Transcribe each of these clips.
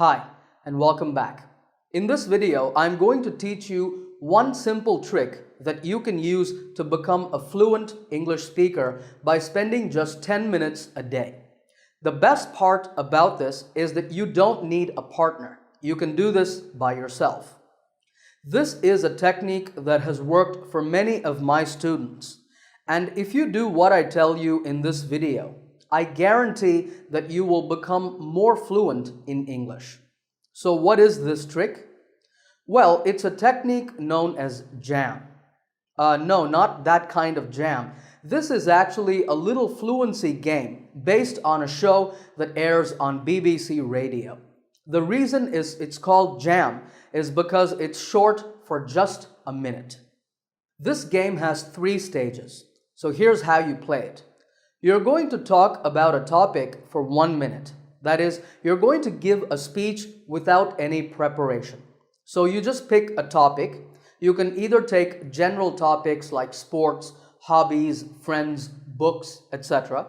Hi, and welcome back. In this video, I'm going to teach you one simple trick that you can use to become a fluent English speaker by spending just 10 minutes a day. The best part about this is that you don't need a partner. You can do this by yourself. This is a technique that has worked for many of my students. And if you do what I tell you in this video, I guarantee that you will become more fluent in English. So what is this trick? Well, it's a technique known as jam. No, not that kind of jam. This is actually a little fluency game based on a show that airs on BBC Radio. The reason it's called jam is because it's short for just a minute. This game has 3 stages. So here's how you play it. You're going to talk about a topic for 1 minute. That is, you're going to give a speech without any preparation. So you just pick a topic. You can either take general topics like sports, hobbies, friends, books, etc.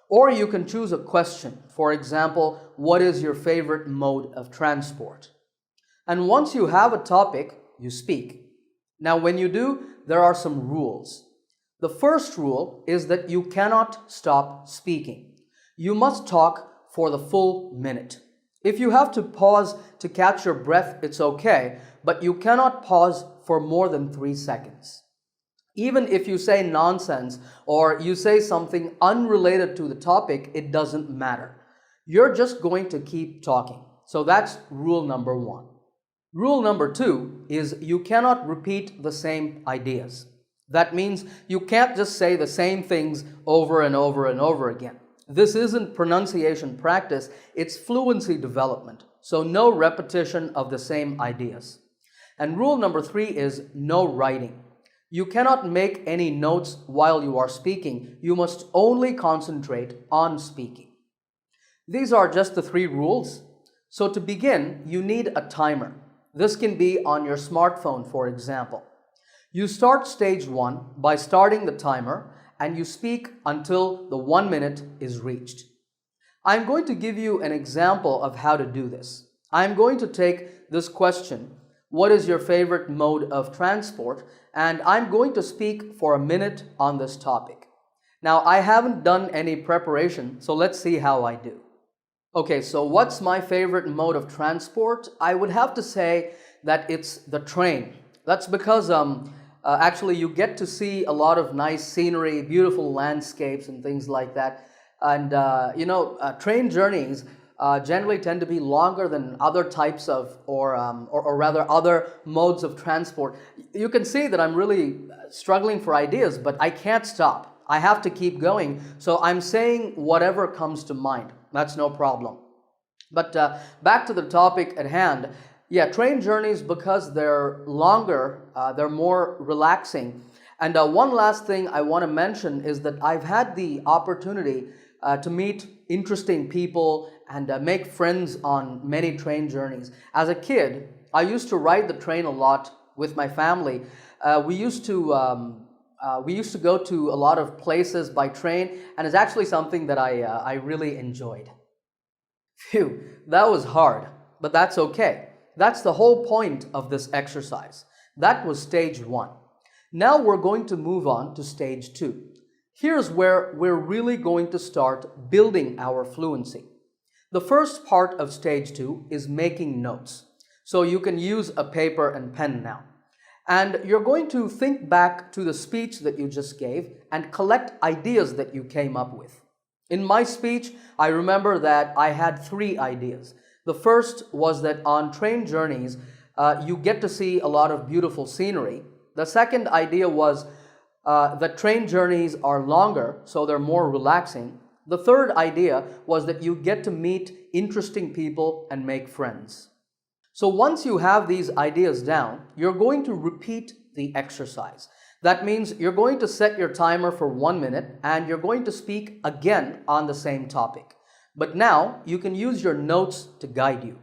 Or you can choose a question. For example, what is your favorite mode of transport? And once you have a topic, you speak. Now when you do, there are some rules. The first rule is that you cannot stop speaking. You must talk for the full minute. If you have to pause to catch your breath, it's okay, but you cannot pause for more than 3 seconds. Even if you say nonsense or you say something unrelated to the topic, it doesn't matter. You're just going to keep talking. So that's rule number 1. Rule number 2 is you cannot repeat the same ideas. That means you can't just say the same things over and over and over again. This isn't pronunciation practice, it's fluency development. So no repetition of the same ideas. And rule number 3 is no writing. You cannot make any notes while you are speaking. You must only concentrate on speaking. These are just the 3 rules. So to begin, you need a timer. This can be on your smartphone, for example. You start stage 1 by starting the timer and you speak until the 1 minute is reached. I'm going to give you an example of how to do this. I'm going to take this question, what is your favorite mode of transport? And I'm going to speak for a minute on this topic. Now, I haven't done any preparation, so let's see how I do. Okay, so what's my favorite mode of transport? I would have to say that it's the train. That's because actually you get to see a lot of nice scenery, beautiful landscapes and things like that. And train journeys generally tend to be longer than other types of, or rather other modes of transport. You can see that I'm really struggling for ideas, but I can't stop. I have to keep going. So I'm saying whatever comes to mind. That's no problem. But back to the topic at hand. Yeah, train journeys, because they're longer, they're more relaxing. And one last thing I want to mention is that I've had the opportunity to meet interesting people and make friends on many train journeys. As a kid, I used to ride the train a lot with my family. We used to go to a lot of places by train, and it's actually something that I really enjoyed. Phew, that was hard, but that's okay. That's the whole point of this exercise. That was stage 1. Now we're going to move on to stage 2. Here's where we're really going to start building our fluency. The first part of stage 2 is making notes. So you can use a paper and pen now. And you're going to think back to the speech that you just gave and collect ideas that you came up with. In my speech, I remember that I had 3 ideas. The first was that on train journeys, you get to see a lot of beautiful scenery. The second idea was that train journeys are longer, so they're more relaxing. The third idea was that you get to meet interesting people and make friends. So once you have these ideas down, you're going to repeat the exercise. That means you're going to set your timer for 1 minute and you're going to speak again on the same topic. But now you can use your notes to guide you.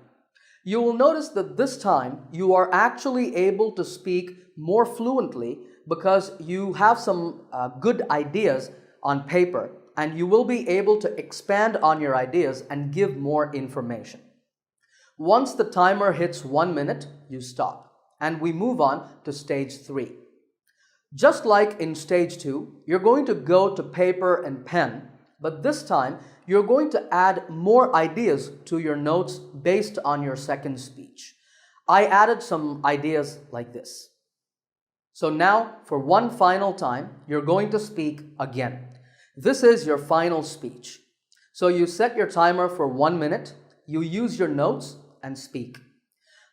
You will notice that this time you are actually able to speak more fluently because you have some good ideas on paper, and you will be able to expand on your ideas and give more information. Once the timer hits 1 minute, you stop, and we move on to stage 3. Just like in stage 2, you're going to go to paper and pen, but this time you're going to add more ideas to your notes based on your second speech. I added some ideas like this. So now, for one final time, you're going to speak again. This is your final speech. So you set your timer for 1 minute, you use your notes and speak.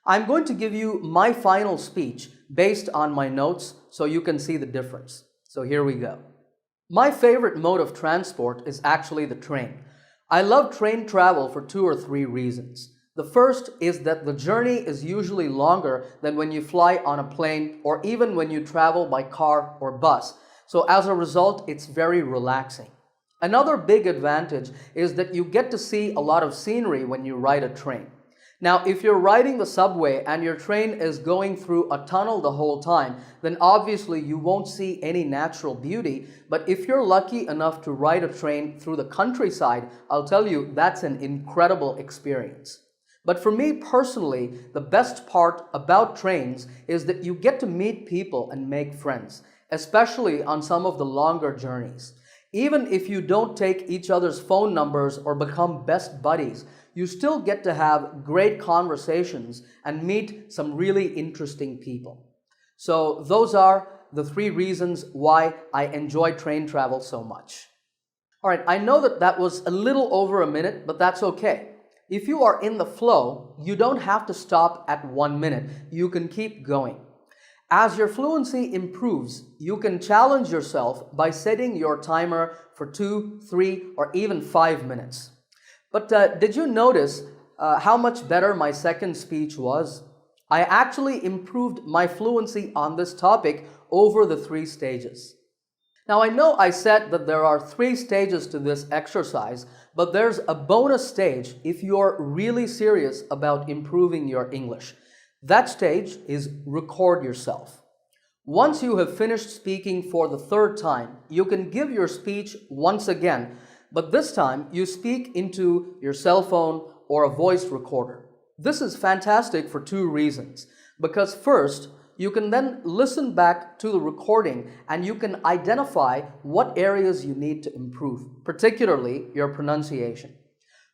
I'm going to give you my final speech based on my notes so you can see the difference. So here we go. My favorite mode of transport is actually the train. I love train travel for 2 or 3 reasons. The first is that the journey is usually longer than when you fly on a plane or even when you travel by car or bus. So as a result, it's very relaxing. Another big advantage is that you get to see a lot of scenery when you ride a train. Now, if you're riding the subway and your train is going through a tunnel the whole time, then obviously you won't see any natural beauty. But if you're lucky enough to ride a train through the countryside, I'll tell you that's an incredible experience. But for me personally, the best part about trains is that you get to meet people and make friends, especially on some of the longer journeys. Even if you don't take each other's phone numbers or become best buddies, you still get to have great conversations and meet some really interesting people. So those are the 3 reasons why I enjoy train travel so much. All right, I know that was a little over a minute, but that's okay. If you are in the flow, you don't have to stop at 1 minute. You can keep going. As your fluency improves, you can challenge yourself by setting your timer for 2, 3, or even 5 minutes. But did you notice how much better my second speech was? I actually improved my fluency on this topic over the 3 stages. Now, I know I said that there are 3 stages to this exercise, but there's a bonus stage if you're really serious about improving your English. That stage is record yourself. Once you have finished speaking for the 3rd time, you can give your speech once again, but this time you speak into your cell phone or a voice recorder. This is fantastic for 2 reasons. Because first, you can then listen back to the recording and you can identify what areas you need to improve, particularly your pronunciation.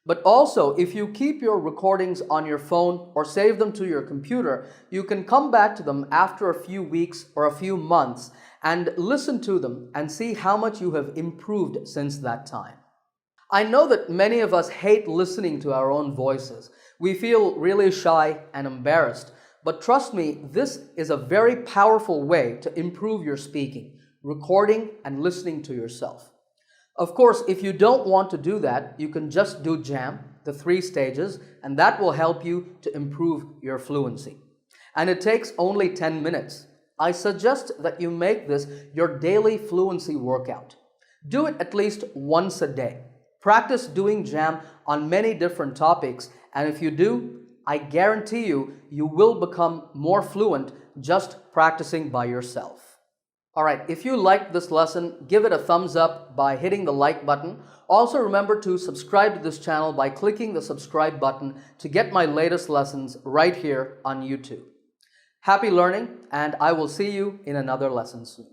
But also, if you keep your recordings on your phone or save them to your computer, you can come back to them after a few weeks or a few months and listen to them and see how much you have improved since that time. I know that many of us hate listening to our own voices. We feel really shy and embarrassed. But trust me, this is a very powerful way to improve your speaking, recording and listening to yourself. Of course, if you don't want to do that, you can just do JAM, the 3 stages, and that will help you to improve your fluency. And it takes only 10 minutes. I suggest that you make this your daily fluency workout. Do it at least once a day. Practice doing JAM on many different topics, and if you do, I guarantee you, you will become more fluent just practicing by yourself. Alright, if you liked this lesson, give it a thumbs up by hitting the like button. Also remember to subscribe to this channel by clicking the subscribe button to get my latest lessons right here on YouTube. Happy learning, and I will see you in another lesson soon.